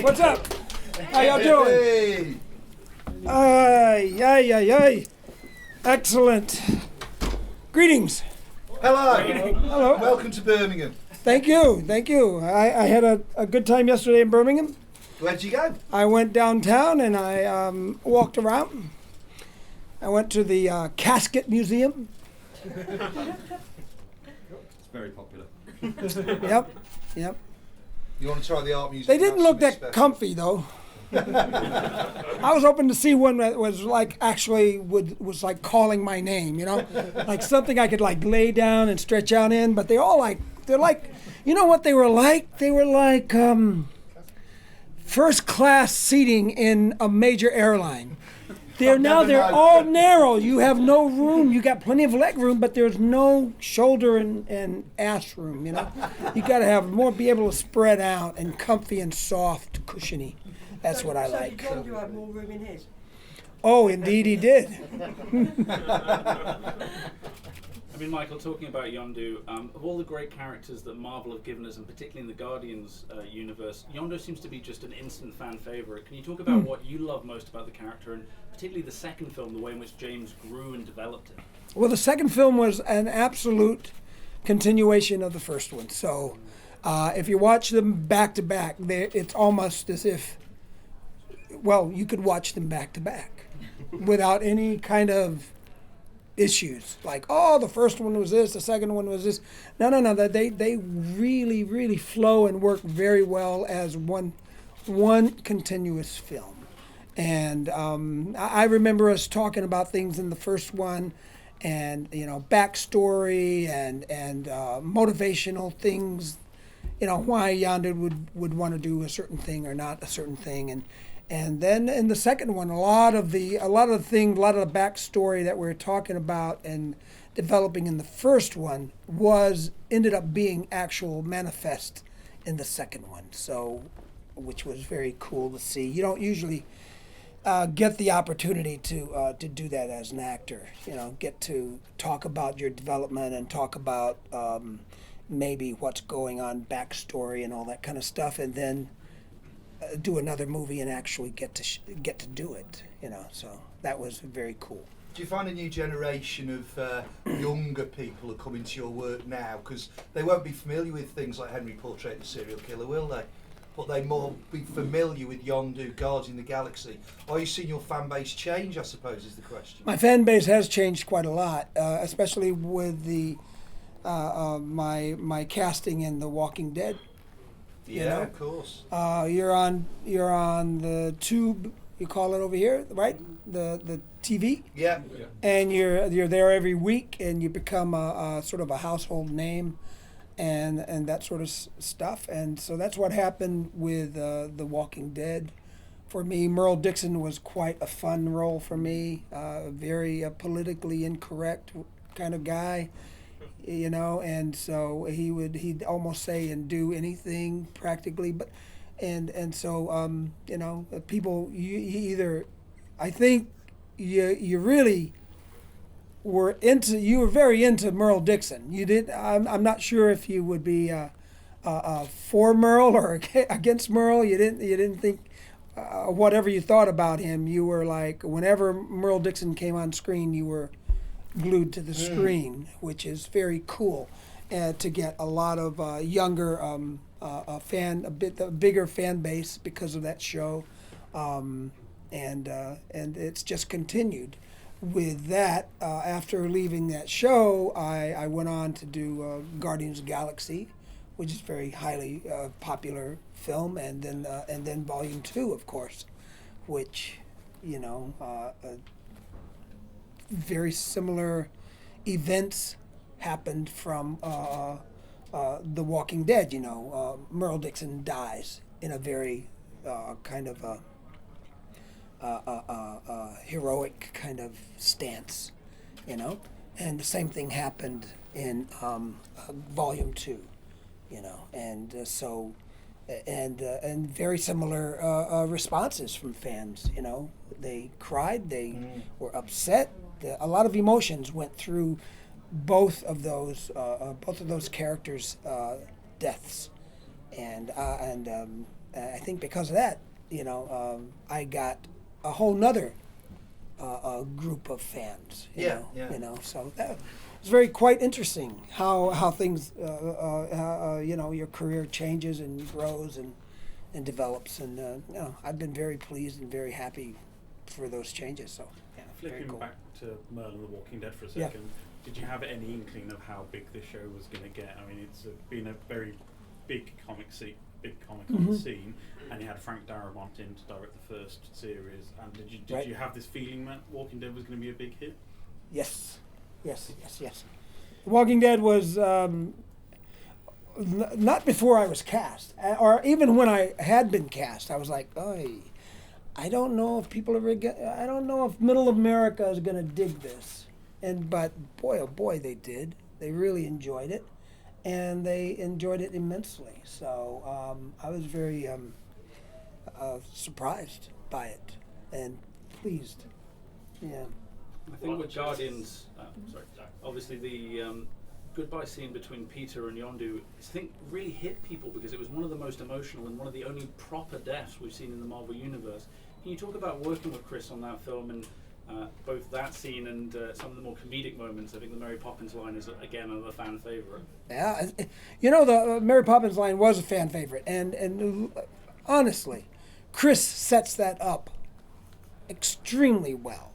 What's up? How y'all doing? Yay. Excellent. Greetings. Hello. Hello. Welcome to Birmingham. Thank you. I had a good time yesterday in Birmingham. Where'd you go? I went downtown and I walked around. I went to the Casket Museum. It's very popular. Yep. You want to try the art museum? They didn't look that special. comfy though. I was hoping to see one that was like actually was like calling my name, you know, like something I could like lay down and stretch out in. But they're like, you know what they were like? They were like first class seating in a major airline. They're all narrow. You have no room. You got plenty of leg room, but there's no shoulder and ass room. You know, you got to have more, be able to spread out and comfy and soft, cushiony. That's what I like. Did Yondu have more room in his? Oh, indeed he did. I mean, Michael, talking about Yondu, of all the great characters that Marvel have given us, and particularly in the Guardians universe, Yondu seems to be just an instant fan favorite. Can you talk about what you love most about the character, and particularly the second film, the way in which James grew and developed it? Well, the second film was an absolute continuation of the first one. So if you watch them back to back, it's almost as if, well, you could watch them back to back without any kind of issues. Like, oh, the first one was this, the second one was this. No. They really flow and work very well as one continuous film. And I remember us talking about things in the first one, and backstory and motivational things. Why Yondu would want to do a certain thing or not a certain thing, and then in the second one, a lot of the backstory that we're talking about and developing in the first one ended up being actual manifest in the second one. So, which was very cool to see. You don't usually get the opportunity to do that as an actor. Get to talk about your development and talk about maybe what's going on, backstory and all that kind of stuff, and then do another movie and actually get to do it. So that was very cool. Do you find a new generation of younger people are coming to your work now, because they won't be familiar with things like Henry Portrait the Serial Killer, will they? But they more be familiar with Yondu, Guardian of the Galaxy. Are you seeing your fan base change, I suppose, is the question? My fan base has changed quite a lot, especially with the my casting in The Walking Dead. Yeah, of course. You're on the tube, you call it over here, right? The TV. Yeah. And you're there every week, and you become a sort of a household name, and that sort of stuff. And so that's what happened with The Walking Dead. For me, Merle Dixon was quite a fun role for me. Very politically incorrect kind of guy. And so he'd almost say and do anything practically, but so people I think you really were very into Merle Dixon. I'm not sure if you would be for Merle or against Merle. You didn't think whatever you thought about him, you were like, whenever Merle Dixon came on screen, you were glued to the screen, which is very cool, to get a lot of younger a bigger fan base because of that show, and it's just continued with that. After leaving that show, I went on to do Guardians of the Galaxy, which is a very highly popular film, and then Volume 2, of course, which very similar events happened from The Walking Dead. Merle Dixon dies in a very kind of heroic kind of stance, and the same thing happened in Volume 2, and very similar responses from fans. They cried, they were upset. A lot of emotions went through both of those characters' deaths, and I think because of that, I got a whole nother group of fans. You know, so that was quite interesting how things, your career changes and grows and develops, and I've been very pleased and very happy for those changes. So yeah, flipping cool. back to Merlin the Walking Dead for a second, did you have any inkling of how big this show was going to get? I mean, it's been a very big comic on scene, and you had Frank Darabont in to direct the first series. And did you have this feeling that Walking Dead was going to be a big hit? Yes. Walking Dead was not before I was cast, or even when I had been cast. I was like, I don't know if people I don't know if Middle America is going to dig this. But boy, oh boy, they did. They really enjoyed it, and they enjoyed it immensely. So I was very surprised by it and pleased. Yeah. I think with Guardians, obviously the goodbye scene between Peter and Yondu, I think really hit people because it was one of the most emotional and one of the only proper deaths we've seen in the Marvel Universe. Can you talk about working with Chris on that film and both that scene and some of the more comedic moments? I think the Mary Poppins line is, again, another fan favorite. Yeah, the Mary Poppins line was a fan favorite, and honestly, Chris sets that up extremely well.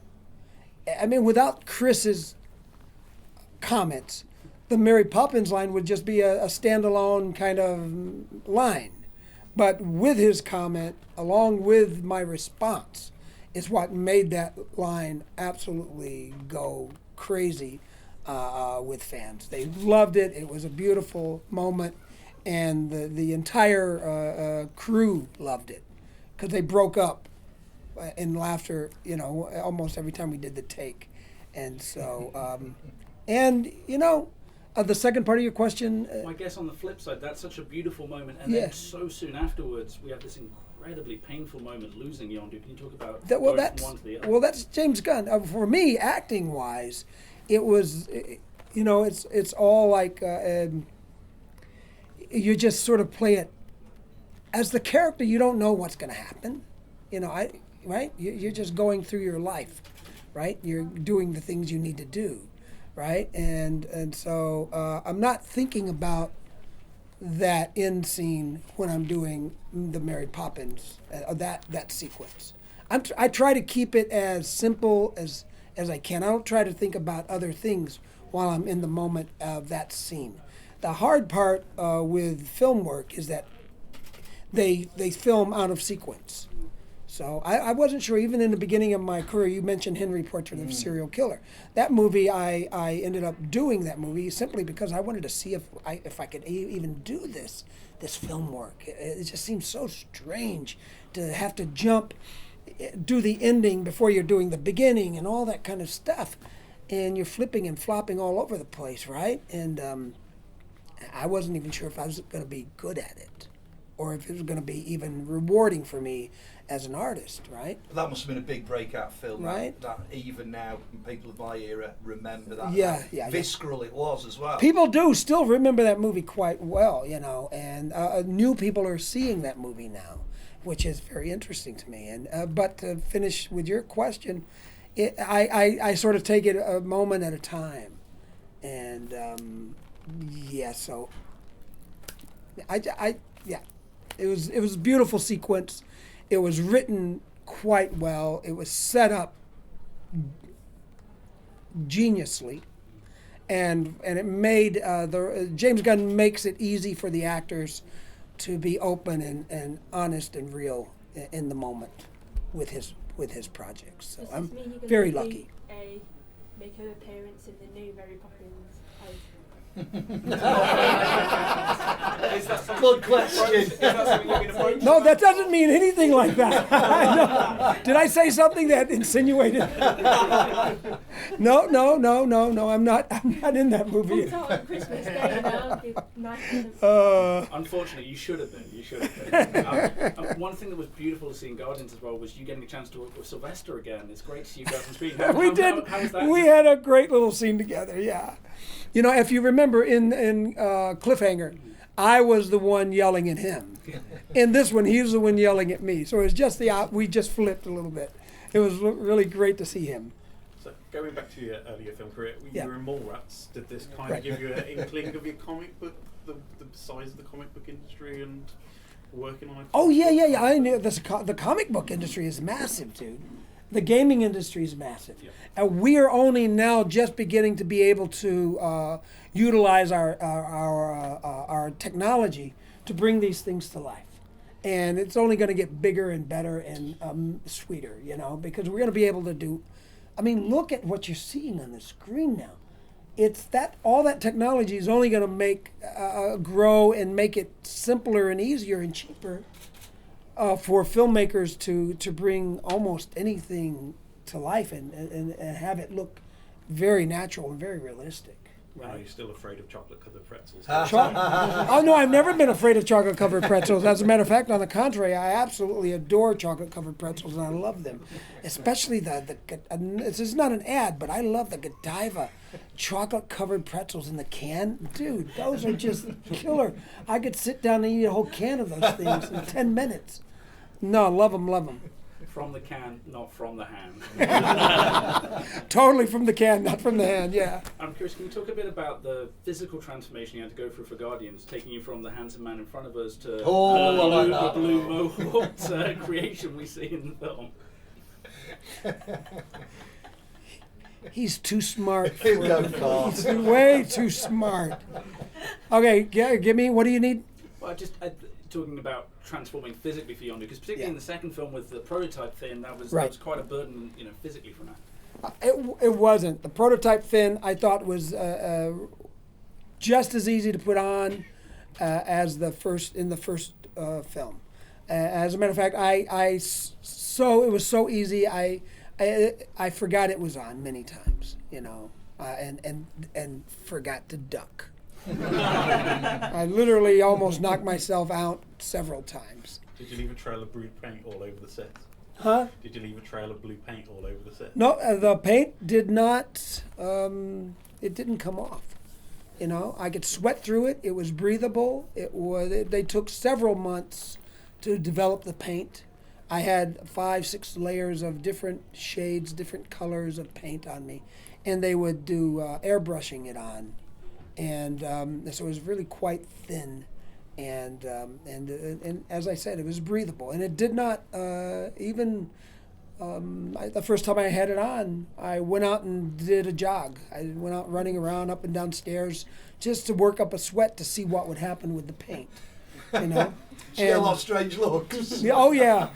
I mean, without Chris's comments, the Mary Poppins line would just be a standalone kind of line. But with his comment, along with my response, is what made that line absolutely go crazy with fans. They loved it. It was a beautiful moment, and the entire crew loved it because they broke up in laughter, almost every time we did the take. And so, the second part of your question. I guess on the flip side, that's such a beautiful moment, and then so soon afterwards, we have this incredibly painful moment losing Yondu. Can you talk about that? one to the other? Well, that's James Gunn. For me, acting wise, it was, it's all like you just sort of play it as the character. You don't know what's going to happen, right? You're just going through your life, right? You're doing the things you need to do. Right, and so I'm not thinking about that end scene when I'm doing the Mary Poppins, that sequence. I try to keep it as simple as I can. I don't try to think about other things while I'm in the moment of that scene. The hard part with film work is that they film out of sequence. So I wasn't sure, even in the beginning of my career, you mentioned Henry Portrait of a Serial Killer. That movie, I ended up doing that movie simply because I wanted to see if I could even do this film work. It just seems so strange to have to do the ending before you're doing the beginning and all that kind of stuff. And you're flipping and flopping all over the place, right? And I wasn't even sure if I was going to be good at it or if it was going to be even rewarding for me as an artist, right? That must have been a big breakout film, right? That even now, people of my era remember that. Yeah. Visceral it was as well. People do still remember that movie quite well, and new people are seeing that movie now, which is very interesting to me. And but to finish with your question, I sort of take it a moment at a time, and so it was a beautiful sequence. It was written quite well. It was set up geniusly, and it made James Gunn makes it easy for the actors to be open and honest and real in the moment with his projects. So I'm very lucky. Make an appearance in the new Mary Poppins post? Good question. No, that doesn't mean anything like that. No. Did I say something that insinuated? No. I'm not in that movie. It's on Christmas Day now. Unfortunately, you should have been. One thing that was beautiful to see in Guardians as well was you getting a chance to work with Sylvester again. It's great to see you guys on screen. We did. How was that? We had a great little scene together. Yeah. If you remember in Cliffhanger, I was the one yelling at him. In this one, he was the one yelling at me. So it was just we just flipped a little bit. It was really great to see him. So going back to your earlier film career, Yeah. you were in Mallrats. Did this kind Right. of give you an inkling of your comic book, the size of the comic book industry and working on it? Oh yeah. I knew the comic book industry is massive, dude. The gaming industry is massive, Yeah. and we are only now just beginning to be able to utilize our technology to bring these things to life. And it's only going to get bigger and better and sweeter, because we're going to be able to do. I mean, look at what you're seeing on the screen now. It's that all that technology is only going to make grow and make it simpler and easier and cheaper for filmmakers to bring almost anything to life and have it look very natural and very realistic. Are you still afraid of chocolate-covered pretzels? Oh no, I've never been afraid of chocolate-covered pretzels. As a matter of fact, on the contrary, I absolutely adore chocolate-covered pretzels, and I love them. Especially this is not an ad, but I love the Godiva chocolate-covered pretzels in the can. Dude, those are just killer. I could sit down and eat a whole can of those things in 10 minutes. No, love them. From the can, not from the hand. Totally from the can, not from the hand, yeah. I'm curious, can you talk a bit about the physical transformation you had to go through for Guardians, taking you from the handsome man in front of us to the blue mohawked creation we see in the film? He's too smart. He'll go far. He's way too smart. Okay, yeah, give me, what do you need? Well, just talking about transforming physically for Yondu, because particularly in the second film with the prototype Finn, that was quite a burden, physically for that. It wasn't. The prototype Finn I thought was just as easy to put on as the first film. As a matter of fact, it was so easy. I forgot it was on many times, and forgot to duck. I literally almost knocked myself out several times. Did you leave a trail of blue paint all over the set? Huh? Did you leave a trail of blue paint all over the set? No, the paint did not. It didn't come off. I could sweat through it. It was breathable. They took several months to develop the paint. I had 5-6 layers of different shades, different colors of paint on me, and they would do airbrushing it on. And so it was really quite thin, and as I said, it was breathable, and it did not even. The first time I had it on, I went out and did a jog. I went out running around up and down stairs just to work up a sweat to see what would happen with the paint. She had a lot of strange looks. Oh yeah.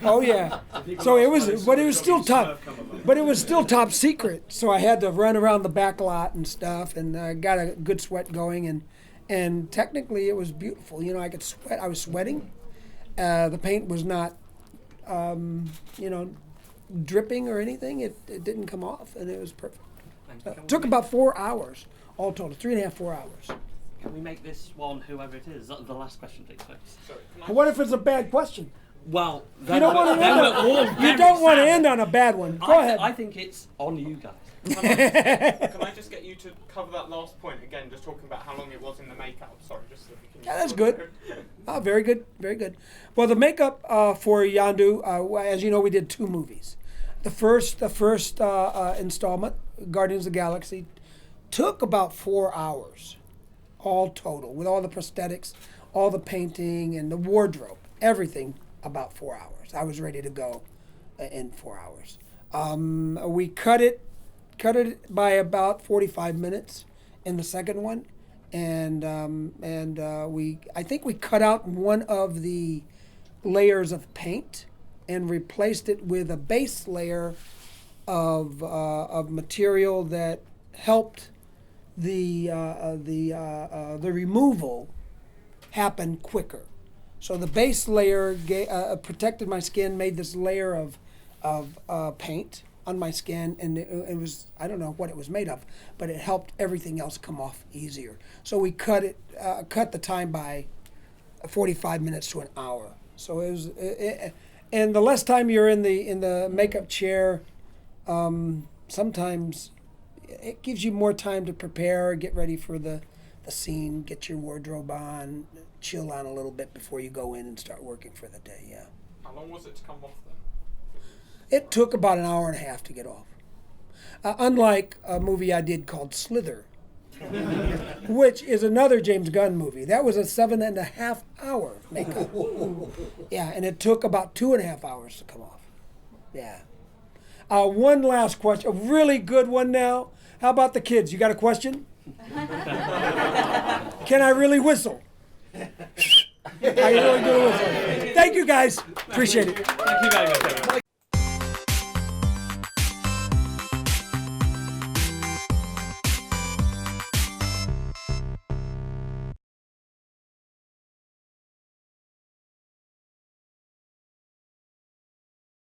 So it was still top. But it was still top secret, so I had to run around the back lot and stuff, and got a good sweat going, and technically it was beautiful. I could sweat. I was sweating. The paint was not, dripping or anything. It didn't come off, and it was perfect. It took about 4 hours, all total, 3.5, 4 hours. Can we make this one, whoever it is, the last question, please, folks? Sorry, What if it's a bad question? Well, You don't want to end on a bad one. Go ahead. I think it's on you guys. Can I just get you to cover that last point again, just talking about how long it was in the makeup? Sorry, just so we can... Yeah, that's good. Oh, very good, very good. Well, the makeup for Yondu, as you know, we did 2 movies. The first installment, Guardians of the Galaxy, took about 4 hours, all total, with all the prosthetics, all the painting, and the wardrobe, everything about 4 hours. I was ready to go in 4 hours. We cut it by about 45 minutes in the second one, and I think we cut out one of the layers of paint and replaced it with a base layer of material that helped the removal happen quicker. So the base layer protected my skin, made this layer of paint on my skin, and it was, I don't know what it was made of, but it helped everything else come off easier. So we cut the time by 45 minutes to an hour. So it was, and the less time you're in the makeup chair, sometimes it gives you more time to prepare, get ready for the the scene, get your wardrobe on, chill on a little bit before you go in and start working for the day. Yeah. How long was it to come off then? It took about an hour and a half to get off. Unlike a movie I did called Slither, which is another James Gunn movie. That was a 7.5 hour makeup. Yeah, and it took about 2.5 hours to come off. Yeah. One last question, a really good one now. How about the kids? You got a question? Can I really whistle? I really do whistle. Thank you guys. Appreciate it. Thank you very much.